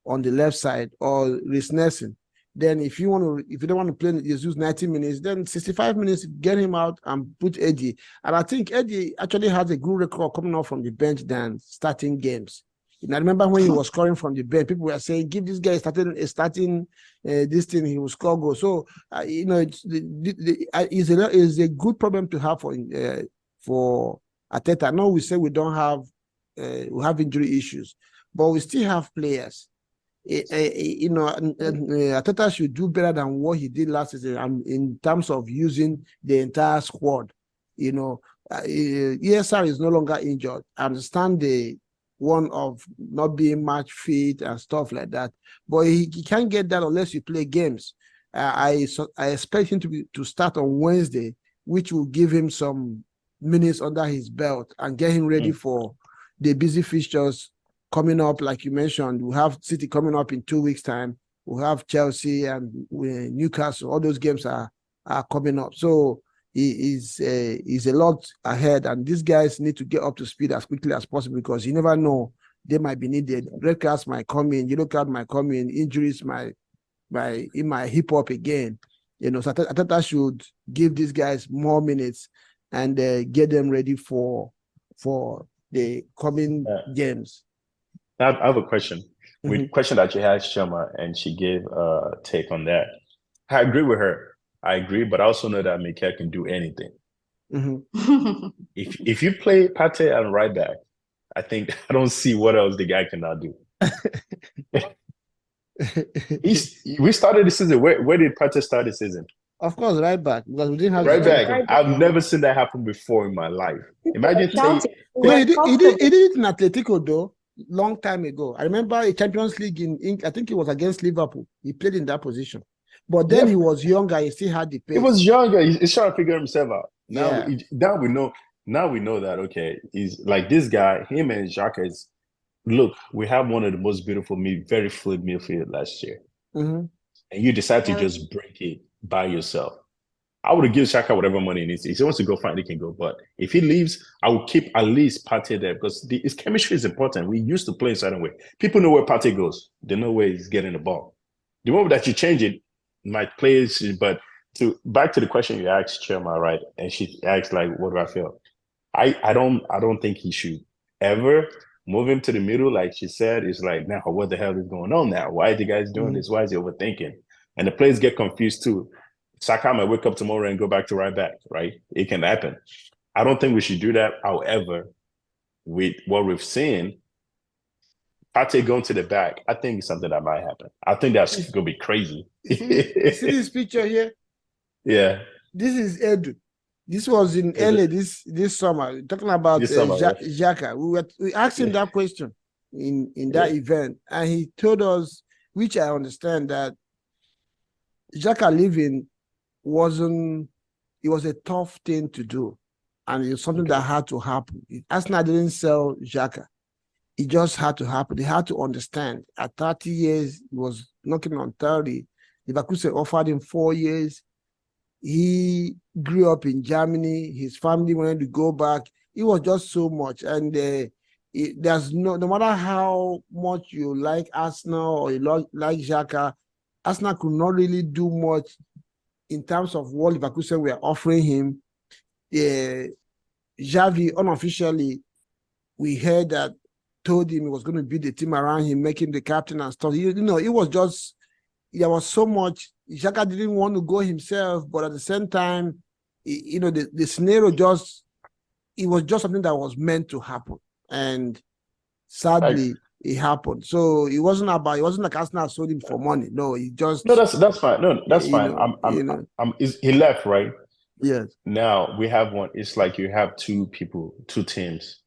on the left side, or Rhys Nelson. Then if you don't want to play Jesus 90 minutes, then 65 minutes, get him out and put Eddie. And I think Eddie actually has a good record coming off from the bench than starting games. And I remember when he was scoring from the bench, people were saying, give this guy starting this thing, he will score goals. So, you know, it's a good problem to have for Arteta. I know we say we don't have, we have injury issues, but we still have players. You know, Arteta should do better than what he did last season in terms of using the entire squad. You know, ESR is no longer injured. I understand the one of not being match fit and stuff like that, but he can't get that unless you play games. I expect him to start on Wednesday, which will give him some minutes under his belt and get him ready for the busy fixtures coming up. Like you mentioned, we have City coming up in 2 weeks' time. We have Chelsea and Newcastle. All those games are coming up. So he's a lot ahead, and these guys need to get up to speed as quickly as possible, because you never know, they might be needed. Red cards might come in, yellow card might come in, injuries might hip up again. You know, so Arteta should give these guys more minutes and get them ready for the coming games. I have a question. With question that you had, Chioma, and she gave a take on that. I agree with her. I agree, but I also know that Nketiah can do anything. If you play Partey and right back, I don't see what else the guy cannot do. We started the season. Where did Partey start the season? Of course, right back, because we didn't have right back. I've never seen that happen before in my life. Imagine no, he did it in Atletico though, long time ago. I remember a Champions League I think it was against Liverpool. He played in that position. But then he was younger. He still had the pace. He was younger. He's trying to figure himself out. Now we know that, okay, he's like this guy, him and Xhaka is, look, we have one of the most beautiful, very fluid midfield last year. And you decide to just break it by yourself. I would have given Xhaka whatever money he needs. If he wants to go, fine, he can go. But if he leaves, I will keep at least Partey there, because his chemistry is important. We used to play in a certain way. People know where Partey goes. They know where he's getting the ball. The moment that you change it, might play, but back to the question you asked, Chioma, right? And she asked, like, what do I feel? I don't think he should ever move him to the middle. Like she said, it's like, now what the hell is going on now? Why are the guys doing this? Why is he overthinking? And the players get confused too. Saka might wake up tomorrow and go back to right back, right? It can happen. I don't think we should do that. However, with what we've seen, Partey going to the back, I think it's something that might happen. I think that's going to be crazy. See this picture here? Yeah. This is Edu. This was in LA this summer. Talking about Xhaka. We asked him that question in that event, and he told us, which I understand, that Xhaka leaving was a tough thing to do, and it was something that had to happen. Arsenal didn't sell Xhaka. It just had to happen. They had to understand. At 30 years, he was knocking on 30. Leverkusen offered him 4 years. He grew up in Germany. His family wanted to go back. It was just so much. And there's no matter how much you like Arsenal or you like Xhaka, Arsenal could not really do much in terms of what Leverkusen were offering him. Xavi, unofficially, we heard that, told him he was going to build the team around him, make him the captain and stuff. You know, it was just, there was so much. Xhaka didn't want to go himself, but at the same time, you know, the scenario it was just something that was meant to happen. And sadly, it happened. So it wasn't like Arsenal sold him for money. No, he just... No, that's fine. No, that's fine. He left, right? Yes. Now we have one. It's like you have two teams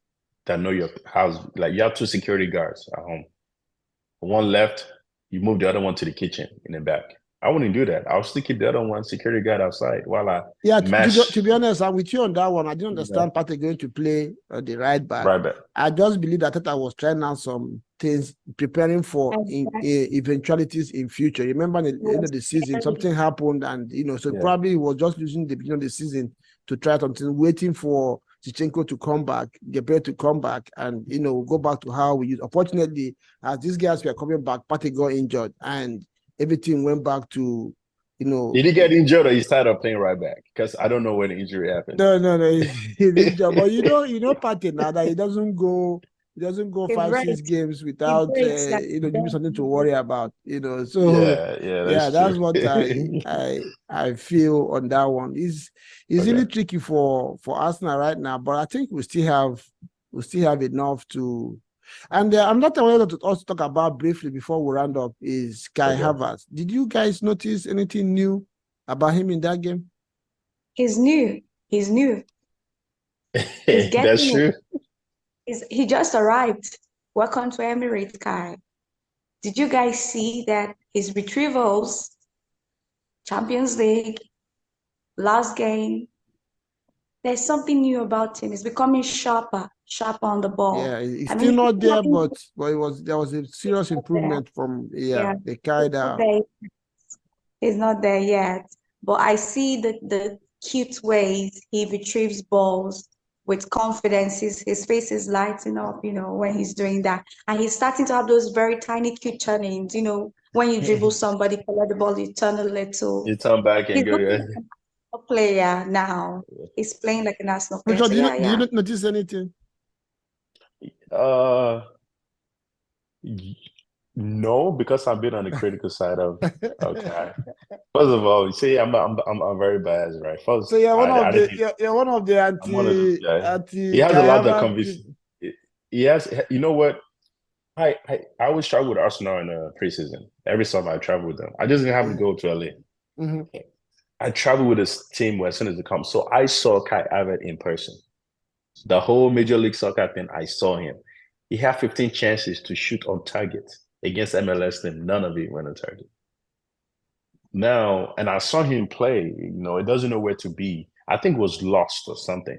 that know your house. Like you have two security guards at home. One left, you move the other one to the kitchen in the back. I wouldn't do that. I'll still keep the other one security guard outside while I to be honest, I'm with you on that one. I didn't understand Partey going to play the right back. Right back. I just believe that Arteta was trying out some things, preparing for eventualities in future. Remember, at the end of the season, something happened, and so probably he was just using the beginning of the season to try something, waiting for Zinchenko to come back, Gabriel to come back, and go back to how we use. Unfortunately, as these guys were coming back, Partey got injured, and everything went back to. Did he get injured or he started playing right back? Because I don't know when the injury happened. No, he's injured. But Partey now that he doesn't go 5-6 games without giving me something to worry about. So that's what I feel on that one. It's really tricky for Arsenal right now, but I think we still have enough to. And another one to also talk about briefly before we round up is Kaihavertz. Did you guys notice anything new about him in that game? He's new. He's getting That's true. He just arrived. Welcome to Emirates, Kai. Did you guys see that his retrievals, Champions League, last game? There's something new about him. He's becoming sharper on the ball. Yeah, he's still not there, but there was a serious improvement from the Kai. He's not there yet, but I see the cute ways he retrieves balls with confidence. His face is lighting up, when he's doing that, and he's starting to have those very tiny, cute turnings. When you dribble somebody, collect the ball, you turn a little. You turn back and go. A player now. He's playing like a national player. So do you not notice anything? No, because I've been on the critical side of okay. First of all, see, I'm very biased, right? First, so you're one of the anti. He has a lot of conviction. He has, you know what? I always travel with Arsenal in the preseason. Every summer I travel with them. I just didn't have to go to LA. Mm-hmm. I travel with this team as soon as it comes. So I saw Kaihavertz in person. The whole Major League Soccer thing, I saw him. He had 15 chances to shoot on target against MLS team. None of it went on target. Now, and I saw him play, it doesn't know where to be. I think it was lost or something.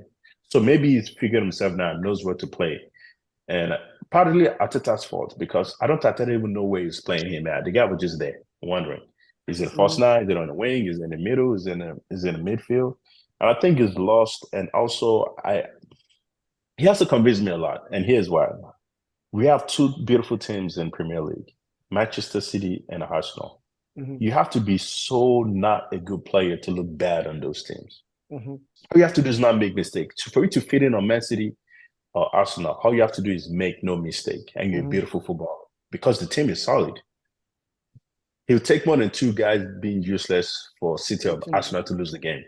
So maybe he's figured himself now and knows where to play. And partly Arteta's fault because I don't Arteta even know where he's playing him at. The guy was just there, wondering. Is it first nine? Is it on the wing? Is it in the middle? Is it in the midfield? And I think he's lost. And also, he has to convince me a lot. And here's why. We have two beautiful teams in Premier League, Manchester City and Arsenal. Mm-hmm. You have to be so not a good player to look bad on those teams. Mm-hmm. All you have to do is not make mistakes. For you to fit in on Man City or Arsenal, all you have to do is make no mistake. And you're a beautiful footballer because the team is solid. He'll take more than two guys being useless for City or Arsenal to lose the game.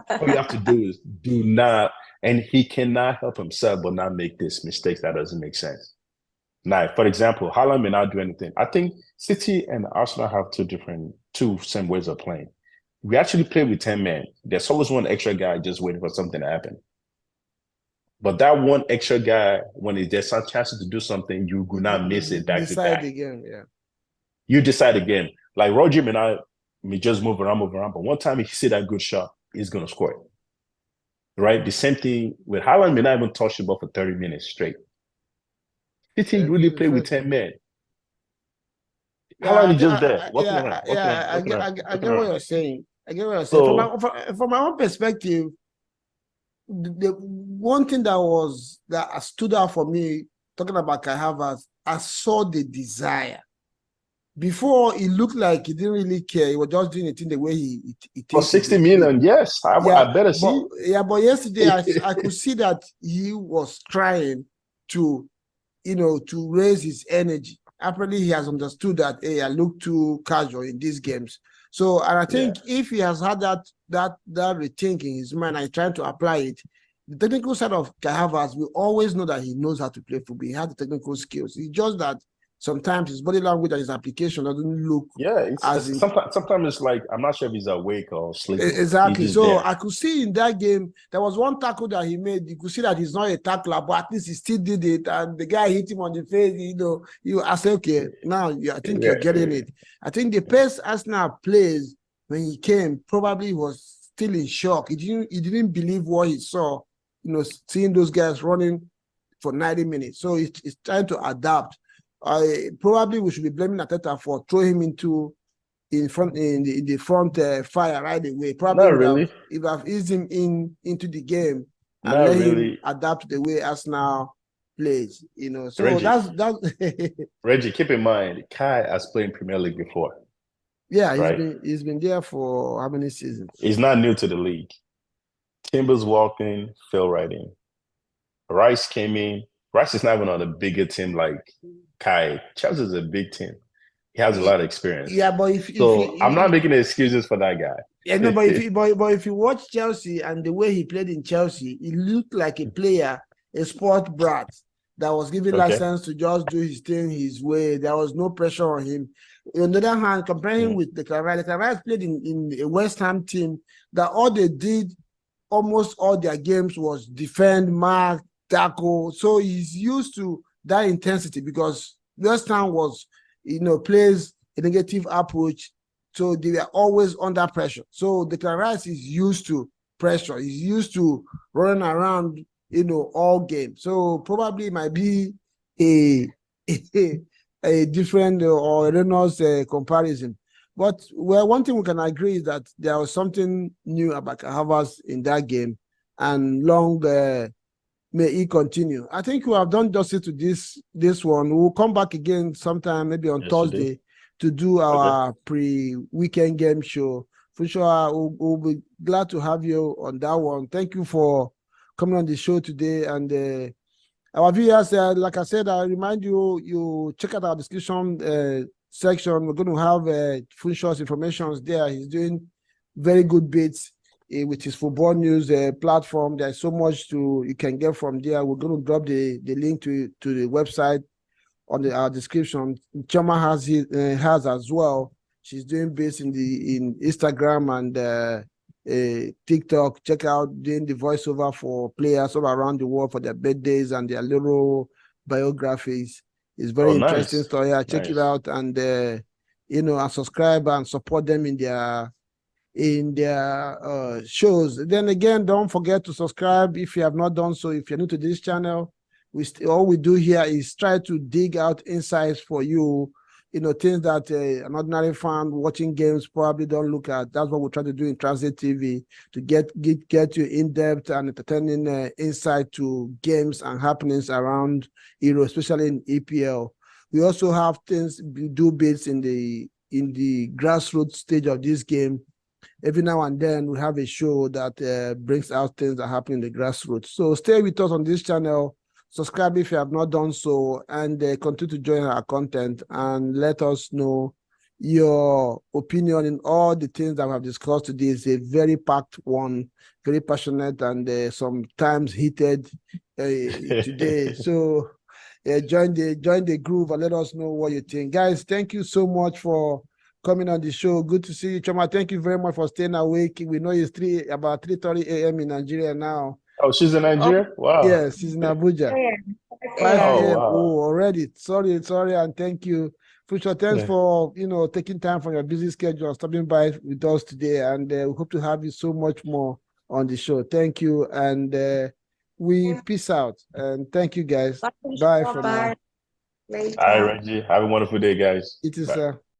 All you have to do is do not, and he cannot help himself but not make this mistake that doesn't make sense. Now, for example, Haaland may not do anything. I think City and Arsenal have two same ways of playing. We actually play with 10 men. There's always one extra guy just waiting for something to happen. But that one extra guy, when there's some chances to do something, you will not miss it back to back. Again, yeah. You decide again. Like Roger may just move around, but one time he see that good shot, he's going to score it. Right? The same thing with Haaland may not even touch the ball for 30 minutes straight. City really play with 10 men. Haaland is just there. I get what you're saying. From my own perspective, the one thing that stood out for me, talking about Kaihavertz, I saw the desire. Before, it looked like he didn't really care. He was just doing it in the way he for 60 million, yes. I better see. But yesterday I could see that he was trying to raise his energy. Apparently, he has understood that, hey, I look too casual in these games. So, and I think if he has had that rethink in his mind and trying to apply it, the technical side of Kaihavertz, we always know that he knows how to play football. He has the technical skills. It's just that sometimes his body language and his application doesn't look. Yeah, sometimes it's like I'm not sure if he's awake or sleeping. Exactly. So there. I could see in that game there was one tackle that he made. You could see that he's not a tackler, but at least he still did it. And the guy hit him on the face. I said, okay, now I think you're getting it. I think the pace Arsenal plays when he came probably was still in shock. He didn't believe what he saw. Seeing those guys running for 90 minutes. So he's trying to adapt. Probably we should be blaming Arteta for throwing him into in the front fire right away. Probably not really. If I've eased him into the game and not let really. him adapt to the way Arsenal plays. So Reggie, that's Reggie, keep in mind, Kai has played in Premier League before. Yeah, he's been there for how many seasons? He's not new to the league. Timber's walking, fell right in. Rice came in. Rice is not even on a bigger team like Kai. Chelsea's a big team. He has a lot of experience. Yeah, but I'm not making excuses for that guy. Yeah, no, but if you watch Chelsea and the way he played in Chelsea, he looked like a player, a sport brat that was given license to just do his thing his way. There was no pressure on him. On the other hand, comparing him with Declan Rice played in a West Ham team that all they did, almost all their games was defend, mark, tackle. So he's used to that intensity because West Ham was, plays a negative approach. So they were always under pressure. So Declan Rice is used to pressure. He's used to running around, all games. So probably might be a different or erroneous comparison. But one thing we can agree is that there was something new about Kaihavertz in that game, and long may he continue. I think we have done justice to this one. We'll come back again sometime, maybe on Thursday, to do our pre-weekend game show. For sure, we'll be glad to have you on that one. Thank you for coming on the show today. And our viewers, like I said, I remind you check out our description section. We're going to have Funsho's information there. He's doing very good bits with his football news platform. There's so much you can get from there. We're going to drop the link to the website on our description. Chioma has as well. She's doing bits in Instagram and TikTok. Check out doing the voiceover for players all around the world for their birthdays and their little biographies. It's very interesting story. Check it out and and subscribe and support them in their shows. Then again, don't forget to subscribe if you have not done so. If you're new to this channel, all we do here is try to dig out insights for you, things that an ordinary fan watching games probably don't look at. That's what we try to do in Transit TV, to get you in-depth and entertaining insight to games and happenings around especially in EPL. We also have things, we do bits in the grassroots stage of this game. Every now and then we have a show that brings out things that happen in the grassroots. So stay with us on this channel. Subscribe if you have not done so, and continue to join our content and let us know your opinion in all the things that we have discussed today. It's a very packed one, very passionate and sometimes heated today. So join the groove and let us know what you think. Guys, thank you so much for coming on the show. Good to see you, Chioma. Thank you very much for staying awake. We know it's about 3:30 a.m. in Nigeria now. Oh, she's in Nigeria? Wow. Yes, she's in Abuja. 5 a.m. Wow. Already. Sorry, and thank you. Future, thanks for taking time from your busy schedule, stopping by with us today, and we hope to have you so much more on the show. Thank you, and we peace out, and thank you guys. Bye for now. Later. All right, Reggie. Have a wonderful day, guys. It is, sir.